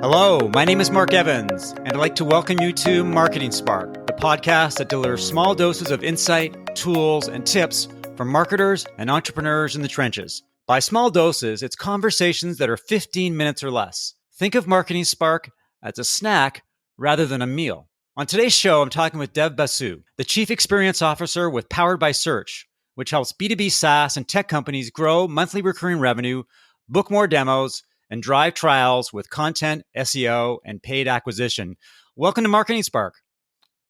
Hello, my name is Mark Evans, and I'd like to welcome you to Marketing Spark, the podcast that delivers small doses of insight, tools, and tips from marketers and entrepreneurs in the trenches. By small doses, it's conversations that are 15 minutes or less. Think of Marketing Spark as a snack rather than a meal. On today's show, I'm talking with Dev Basu, the Chief Experience Officer with Powered by Search, which helps B2B SaaS and tech companies grow monthly recurring revenue, book more demos, and drive trials with content, SEO, and paid acquisition. Welcome to Marketing Spark.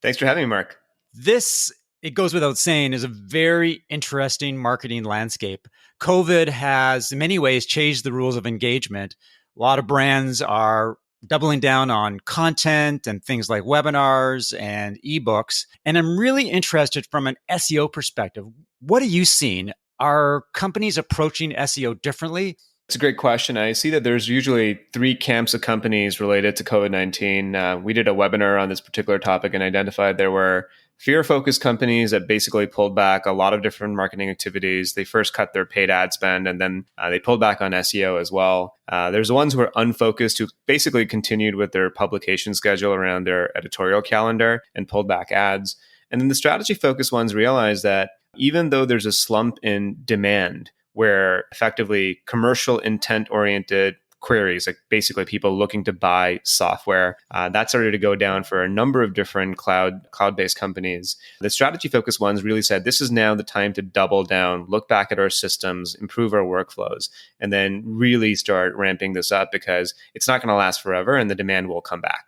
Thanks for having me, Mark. This, it goes without saying, is a very interesting marketing landscape. COVID has, in many ways, changed the rules of engagement. A lot of brands are doubling down on content and things like webinars and ebooks. And I'm really interested from an SEO perspective. What are you seeing? Are companies approaching SEO differently? It's a great question. I see that there's usually three camps of companies related to COVID-19. We did a webinar on this particular topic and identified there were fear-focused companies that basically pulled back a lot of different marketing activities. They first cut their paid ad spend, and then they pulled back on SEO as well. There's the ones who are unfocused, who basically continued with their publication schedule around their editorial calendar and pulled back ads. And then the strategy-focused ones realized that even though there's a slump in demand, where effectively commercial intent-oriented queries, like basically people looking to buy software, that started to go down for a number of different cloud-based companies. The strategy-focused ones really said, this is now the time to double down, look back at our systems, improve our workflows, and then really start ramping this up because it's not going to last forever and the demand will come back.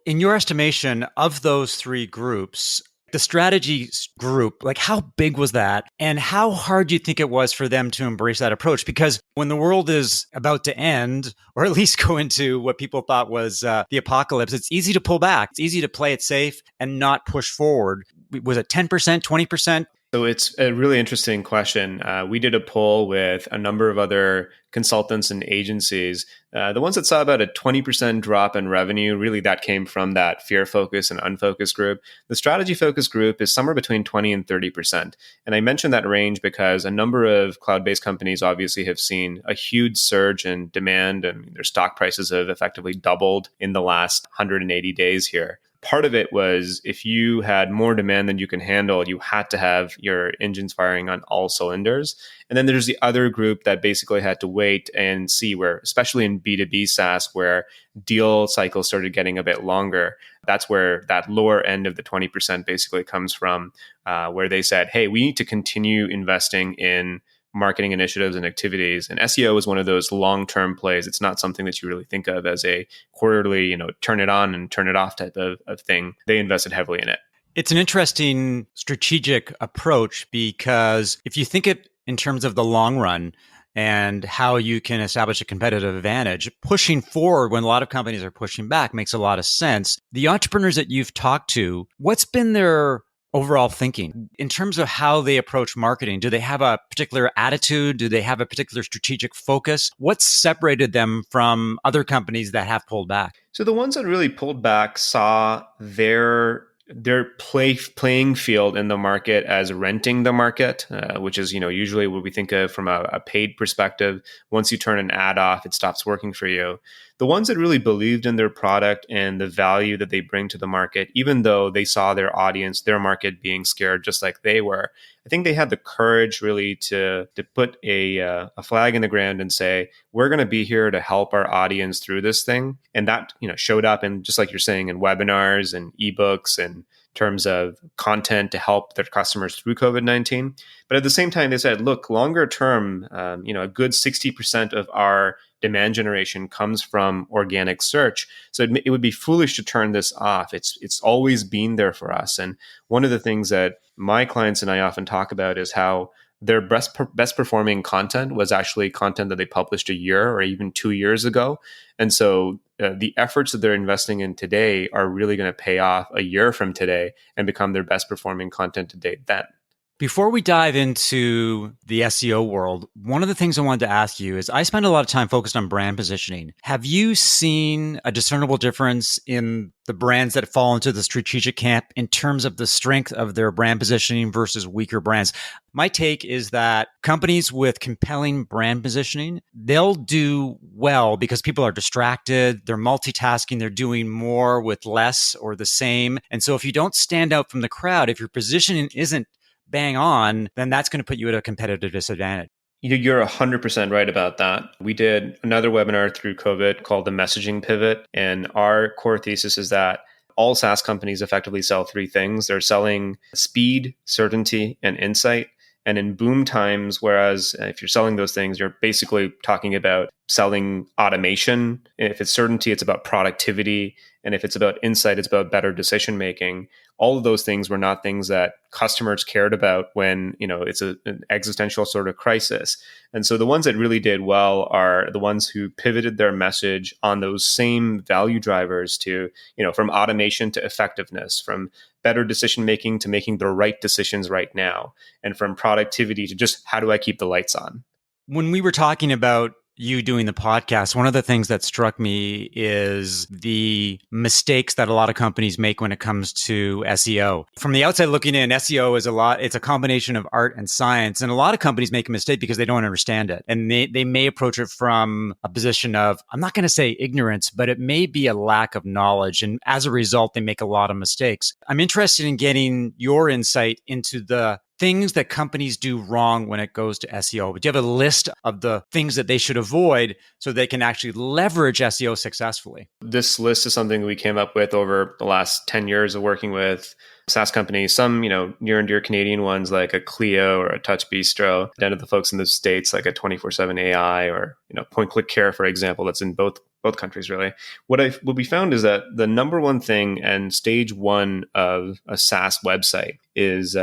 In your estimation of those three groups, the strategy group, like how big was that? And how hard do you think it was for them to embrace that approach? Because when the world is about to end, or at least go into what people thought was the apocalypse, it's easy to pull back. It's easy to play it safe and not push forward. Was it 10%, 20%? So it's a really interesting question. We did a poll with a number of other consultants and agencies. The ones that saw about a 20% drop in revenue, really that came from that fear focus and unfocused group. The strategy focused group is somewhere between 20 and 30%. And I mentioned that range because a number of cloud-based companies obviously have seen a huge surge in demand, and their stock prices have effectively doubled in the last 180 days here. Part of it was if you had more demand than you can handle, you had to have your engines firing on all cylinders. And then there's the other group that basically had to wait and see where, especially in B2B SaaS, where deal cycles started getting a bit longer. That's where that lower end of the 20% basically comes from, where they said, hey, we need to continue investing in marketing initiatives and activities. And SEO is one of those long-term plays. It's not something that you really think of as a quarterly, turn it on and turn it off type of thing. They invested heavily in it. It's an interesting strategic approach because if you think it in terms of the long run and how you can establish a competitive advantage, pushing forward when a lot of companies are pushing back makes a lot of sense. The entrepreneurs that you've talked to, what's been their overall thinking in terms of how they approach marketing? Do they have a particular attitude? Do they have a particular strategic focus? What separated them from other companies that have pulled back? So the ones that really pulled back saw their playing field in the market as renting the market, which is usually what we think of from a paid perspective. Once you turn an ad off, it stops working for you. The ones that really believed in their product and the value that they bring to the market, even though they saw their audience, their market being scared just like they were, I think they had the courage really to put a flag in the ground and say, we're going to be here to help our audience through this thing. And that showed up in, just like you're saying, in webinars and ebooks and terms of content to help their customers through COVID-19. But at the same time, they said, look, longer term, a good 60% of our demand generation comes from organic search. So it would be foolish to turn this off. It's always been there for us. And one of the things that my clients and I often talk about is how their best performing content was actually content that they published a year or even 2 years ago. And so the efforts that they're investing in today are really going to pay off a year from today and become their best performing content to date then. Before we dive into the SEO world, one of the things I wanted to ask you is I spend a lot of time focused on brand positioning. Have you seen a discernible difference in the brands that fall into the strategic camp in terms of the strength of their brand positioning versus weaker brands? My take is that companies with compelling brand positioning, they'll do well because people are distracted, they're multitasking, they're doing more with less or the same. And so if you don't stand out from the crowd, if your positioning isn't bang on, then that's going to put you at a competitive disadvantage. You're 100% right about that. We did another webinar through COVID called the Messaging Pivot. And our core thesis is that all SaaS companies effectively sell three things. They're selling speed, certainty, and insight. And in boom times, whereas if you're selling those things, you're basically talking about selling automation. And if it's certainty, it's about productivity. And if it's about insight, it's about better decision making. All of those things were not things that customers cared about when, it's an existential sort of crisis. And so the ones that really did well are the ones who pivoted their message on those same value drivers to, from automation to effectiveness, from better decision making to making the right decisions right now, and from productivity to just how do I keep the lights on. When we were talking about you doing the podcast, one of the things that struck me is the mistakes that a lot of companies make when it comes to SEO. From the outside looking in, SEO is it's a combination of art and science. And a lot of companies make a mistake because they don't understand it. And they may approach it from a position of, I'm not going to say ignorance, but it may be a lack of knowledge. And as a result, they make a lot of mistakes. I'm interested in getting your insight into the things that companies do wrong when it goes to SEO. Do you have a list of the things that they should avoid so they can actually leverage SEO successfully? This list is something we came up with over the last 10 years of working with SaaS companies, some, near and dear Canadian ones like a Clio or a Touch Bistro, down to the folks in the States like a 24/7 AI or, Point Click Care, for example, that's in both countries, really. What we found is that the number one thing and stage one of a SaaS website is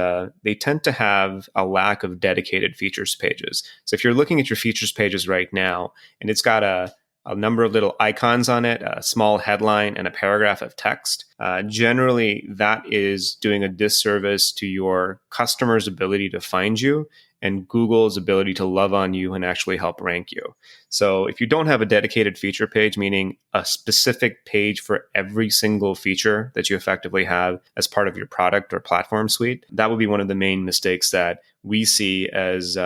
they tend to have a lack of dedicated features pages. So if you're looking at your features pages right now, and it's got a number of little icons on it, a small headline, and a paragraph of text. Generally, that is doing a disservice to your customer's ability to find you and Google's ability to love on you and actually help rank you. So if you don't have a dedicated feature page, meaning a specific page for every single feature that you effectively have as part of your product or platform suite, that would be one of the main mistakes that we see as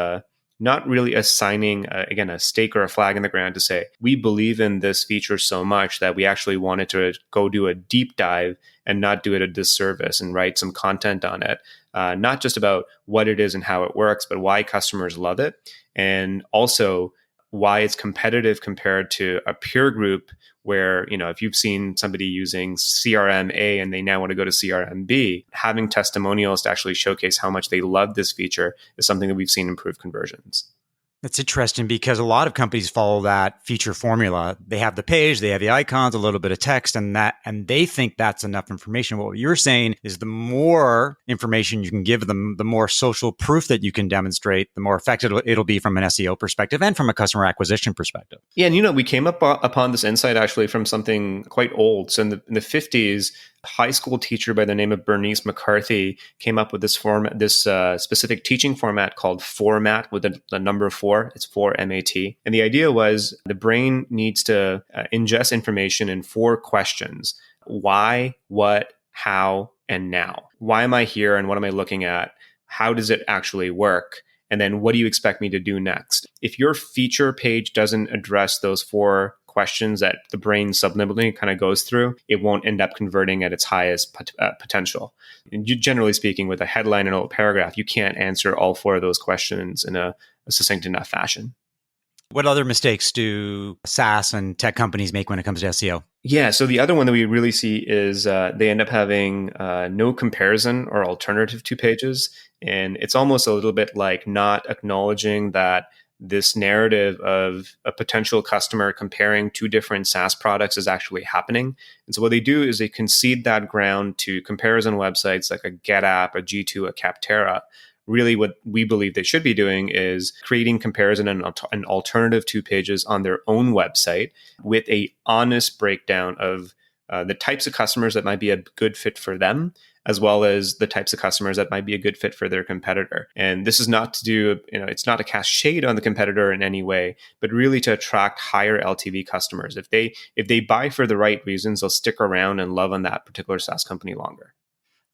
not really assigning, a stake or a flag in the ground to say, we believe in this feature so much that we actually wanted to go do a deep dive and not do it a disservice and write some content on it. Not just about what it is and how it works, but why customers love it. And also why it's competitive compared to a peer group where, if you've seen somebody using CRM A and they now want to go to CRM B, having testimonials to actually showcase how much they love this feature is something that we've seen improve conversions. That's interesting because a lot of companies follow that feature formula. They have the page, they have the icons, a little bit of text, and they think that's enough information. What you're saying is the more information you can give them, the more social proof that you can demonstrate, the more effective it'll be from an SEO perspective and from a customer acquisition perspective. Yeah, and we came upon this insight actually from something quite old. So in the 50s, a high school teacher by the name of Bernice McCarthy came up with this specific teaching format called format with the number 4. It's 4MAT. And the idea was the brain needs to ingest information in 4 questions: why, what, how, and now. Why am I here and what am I looking at? How does it actually work? And then what do you expect me to do next? If your feature page doesn't address those 4 questions that the brain subliminally kind of goes through, it won't end up converting at its highest potential. And generally speaking, with a headline and a paragraph, you can't answer all 4 of those questions in a succinct enough fashion. What other mistakes do SaaS and tech companies make when it comes to SEO? Yeah, so the other one that we really see is they end up having no comparison or alternative to pages. And it's almost a little bit like not acknowledging that this narrative of a potential customer comparing 2 different SaaS products is actually happening. And so what they do is they concede that ground to comparison websites like a GetApp, a G2, a Capterra. Really what we believe they should be doing is creating comparison and an alternative to pages on their own website with a honest breakdown of the types of customers that might be a good fit for them, as well as the types of customers that might be a good fit for their competitor. And this is not to do, it's not to cast shade on the competitor in any way, but really to attract higher LTV customers. If they buy for the right reasons, they'll stick around and love on that particular SaaS company longer.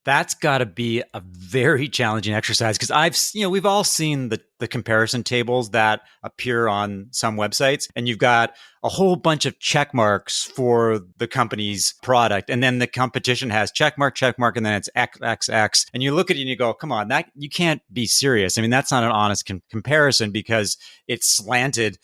That's got to be a very challenging exercise because we've all seen the comparison tables that appear on some websites, and you've got a whole bunch of check marks for the company's product, and then the competition has check mark, and then it's XXX, and you look at it and you go, "Come on, that you can't be serious." I mean, that's not an honest comparison because it's slanted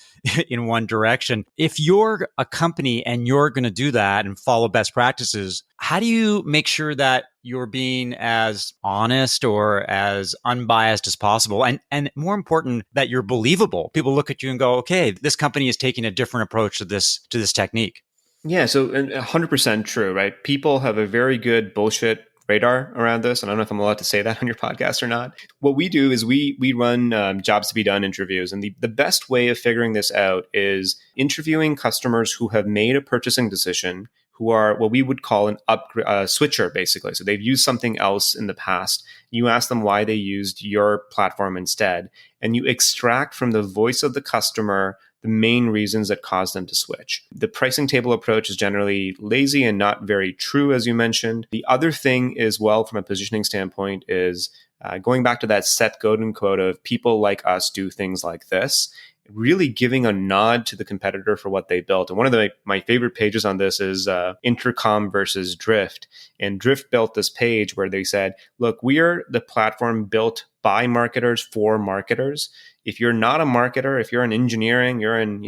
in one direction. If you're a company and you're going to do that and follow best practices, how do you make sure that you're being as honest or as unbiased as possible? And more important, that you're believable. People look at you and go, okay, this company is taking a different approach to this technique. Yeah, so 100% true, right? People have a very good bullshit radar around this. And I don't know if I'm allowed to say that on your podcast or not. What we do is we run jobs to be done interviews. And the best way of figuring this out is interviewing customers who have made a purchasing decision, who are what we would call an switcher, basically. So they've used something else in the past. You ask them why they used your platform instead, and you extract from the voice of the customer the main reasons that caused them to switch. The pricing table approach is generally lazy and not very true, as you mentioned. The other thing as well, from a positioning standpoint, is going back to that set golden quote of people like us do things like this, really giving a nod to the competitor for what they built. And one of my favorite pages on this is Intercom versus Drift. And Drift built this page where they said, look, we are the platform built by marketers for marketers. If you're not a marketer, if you're in engineering, you're in,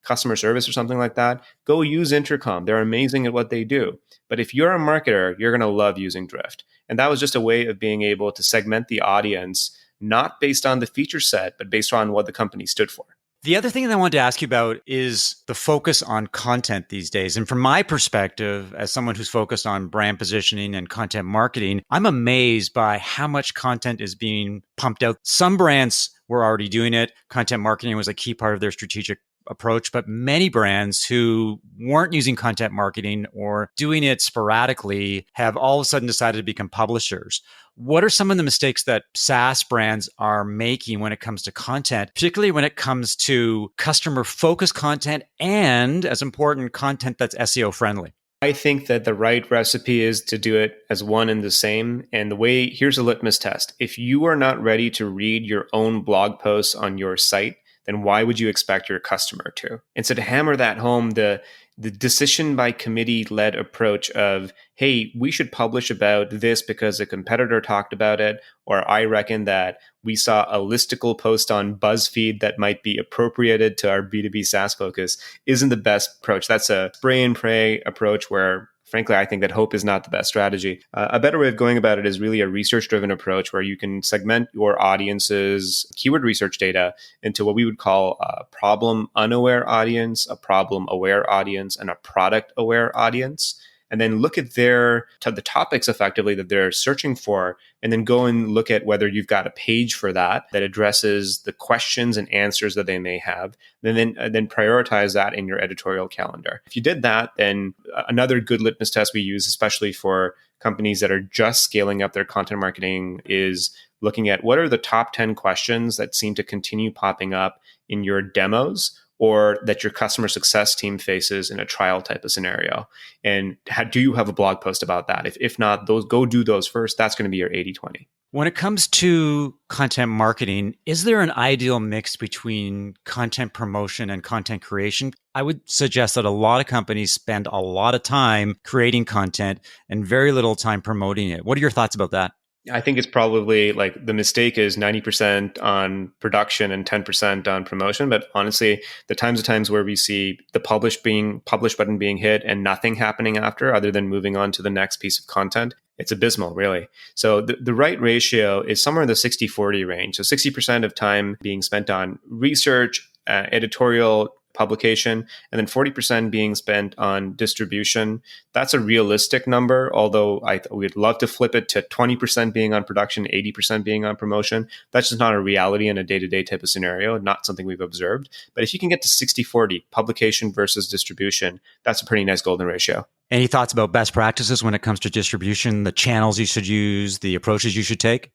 customer service or something like that, go use Intercom. They're amazing at what they do. But if you're a marketer, you're going to love using Drift. And that was just a way of being able to segment the audience, not based on the feature set, but based on what the company stood for. The other thing that I wanted to ask you about is the focus on content these days. And from my perspective, as someone who's focused on brand positioning and content marketing, I'm amazed by how much content is being pumped out. Some brands were already doing it. Content marketing was a key part of their strategic approach, but many brands who weren't using content marketing or doing it sporadically have all of a sudden decided to become publishers. What are some of the mistakes that SaaS brands are making when it comes to content, particularly when it comes to customer-focused content and, as important, content that's SEO friendly? I think that the right recipe is to do it as one and the same. And here's a litmus test. If you are not ready to read your own blog posts on your site, then why would you expect your customer to? And so to hammer that home, the decision by committee led approach of, hey, we should publish about this because a competitor talked about it, or I reckon that we saw a listicle post on BuzzFeed that might be appropriated to our B2B SaaS focus, isn't the best approach. That's a spray and pray approach where, frankly, I think that hope is not the best strategy. A better way of going about it is really a research-driven approach where you can segment your audience's keyword research data into what we would call a problem-unaware audience, a problem-aware audience, and a product-aware audience. And then look at the topics effectively that they're searching for, and then go and look at whether you've got a page for that addresses the questions and answers that they may have, and then prioritize that in your editorial calendar. If you did that, then another good litmus test we use, especially for companies that are just scaling up their content marketing, is looking at what are the top 10 questions that seem to continue popping up in your demos or that your customer success team faces in a trial type of scenario. And do you have a blog post about that? If not, go do those first. That's going to be your 80-20. When it comes to content marketing, is there an ideal mix between content promotion and content creation? I would suggest that a lot of companies spend a lot of time creating content and very little time promoting it. What are your thoughts about that? I think it's probably like the mistake is 90% on production and 10% on promotion. But honestly, the times where we see the publish button being hit and nothing happening after other than moving on to the next piece of content, it's abysmal, really. So the right ratio is somewhere in the 60-40 range. So 60% of time being spent on research, editorial, publication, and then 40% being spent on distribution. That's a realistic number, although we'd love to flip it to 20% being on production, 80% being on promotion. That's just not a reality in a day-to-day type of scenario, not something we've observed. But if you can get to 60-40, publication versus distribution, that's a pretty nice golden ratio. Any thoughts about best practices when it comes to distribution, the channels you should use, the approaches you should take?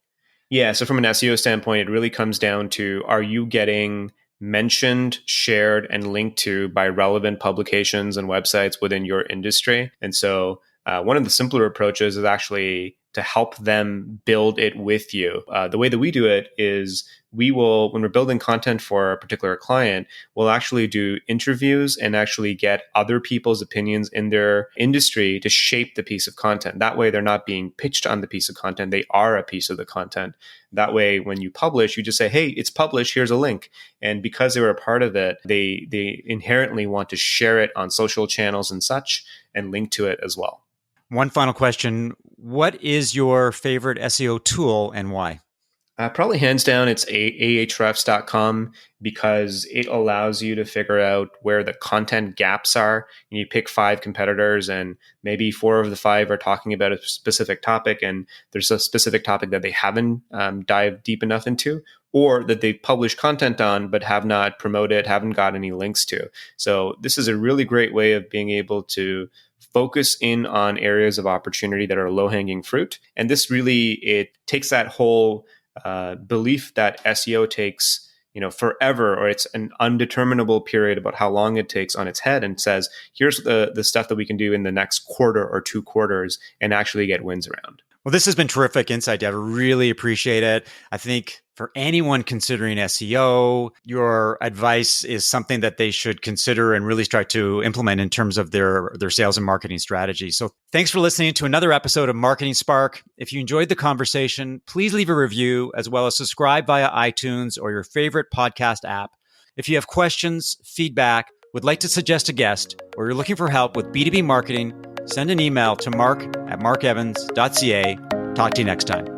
Yeah. So from an SEO standpoint, it really comes down to, are you getting mentioned, shared, and linked to by relevant publications and websites within your industry? And so one of the simpler approaches is actually to help them build it with you. The way that we do it is we will, when we're building content for a particular client, we'll actually do interviews and actually get other people's opinions in their industry to shape the piece of content. That way, they're not being pitched on the piece of content. They are a piece of the content. That way, when you publish, you just say, hey, it's published, here's a link. And because they were a part of it, they inherently want to share it on social channels and such and link to it as well. One final question. What is your favorite SEO tool and why? Probably hands down, it's ahrefs.com because it allows you to figure out where the content gaps are. And you pick 5 competitors, and maybe 4 of the 5 are talking about a specific topic, and there's a specific topic that they haven't dived deep enough into, or that they've published content on but have not promoted, haven't got any links to. So this is a really great way of being able to focus in on areas of opportunity that are low-hanging fruit. And this really, it takes that whole belief that SEO takes, forever, or it's an undeterminable period about how long it takes on its head, and says, here's the stuff that we can do in the next quarter or 2 quarters and actually get wins around. Well, this has been terrific insight, Dev. I really appreciate it. I think for anyone considering SEO, your advice is something that they should consider and really start to implement in terms of their sales and marketing strategy. So thanks for listening to another episode of Marketing Spark. If you enjoyed the conversation, please leave a review as well as subscribe via iTunes or your favorite podcast app. If you have questions, feedback, would like to suggest a guest, or you're looking for help with B2B marketing, send an email to mark@markevans.ca. Talk to you next time.